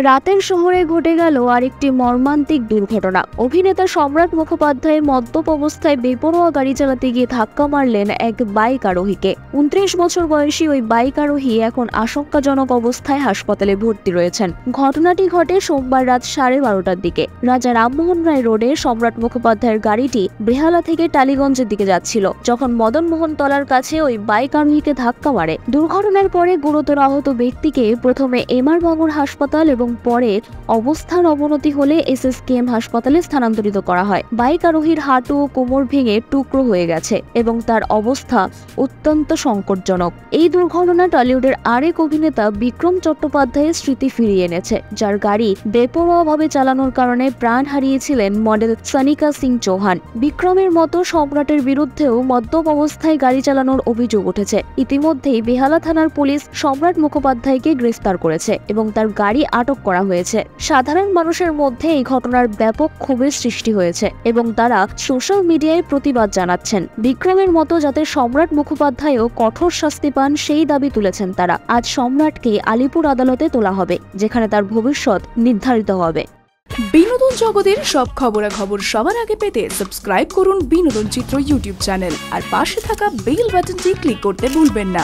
রাতের শহরে ঘটে গেল আরেকটি মর্মান্তিক দুর্ঘটনা। অভিনেতা সম্রাট মুখোপাধ্যায় মদ্যপ অবস্থায় বেপরোয়া গাড়ি চালাতে গিয়ে ধাক্কা মারলেন এক বাইক আরোহীকে। 29 বছর বয়সী ওই বাইক আরোহী এখন আশঙ্কাজনক অবস্থায় হাসপাতালে ভর্তি রয়েছেন। ঘটনাটি ঘটে সোমবার রাত 12:30টার দিকে। রাজা রামমোহন রায় রোডে সম্রাট মুখোপাধ্যায়ের গাড়িটি বেহালা থেকে টালিগঞ্জের দিকে যাচ্ছিল, যখন মদনমোহন তলার কাছে ওই বাইক আরোহীকে ধাক্কা মারে। দুর্ঘটনার পরে গুরুতর আহত ব্যক্তিকে প্রথমে এমআর বাঙুর হাসপাতাল এবং পরে অবস্থার অবনতি হলে এসএসকেএম হাসপাতালে স্থানান্তরিত করা হয়। বাইক আরোহীর হাঁটু ও কোমর ভেঙে টুকরো হয়ে গেছে এবং তার অবস্থা অত্যন্ত সংকটজনক। এই দুর্ঘটনা টলিউডের আরেক অভিনেতা বিক্রম চট্টোপাধ্যায়ের স্মৃতি ফিরিয়ে এনেছে, যার গাড়ি বেপরোয়াভাবে চালানোর কারণে প্রাণ হারিয়েছিলেন মডেল সনিকা সিং চৌহান। বিক্রমের মতো সম্রাটের বিরুদ্ধেও মদ্যপ অবস্থায় গাড়ি চালানোর অভিযোগ উঠেছে। ইতিমধ্যেই বেহালা থানার পুলিশ সম্রাট মুখোপাধ্যায়কে গ্রেফতার করেছে এবং তার গাড়ি আটক করা হয়েছে। সাধারণ মানুষের মধ্যে এই ঘটনার ব্যাপক ক্ষোভের সৃষ্টি হয়েছে এবং তারা সোশ্যাল মিডিয়ায় প্রতিবাদ জানাচ্ছেন। বিক্রমের মতো যাতে সম্রাট মুখোপাধ্যায়ও কঠোর শাস্তি পান সেই দাবি তুলেছেন তারা। আজ সম্রাটকে আলিপুর আদালতে তোলা হবে, যেখানে তার ভবিষ্যৎ নির্ধারিত হবে। বিনোদন জগতের সব খবরাখবর সবার আগে পেতে সাবস্ক্রাইব করুন বিনোদন চিত্র ইউটিউব চ্যানেল আর পাশে থাকা বেল বাটনটি ক্লিক করতে ভুলবেন না।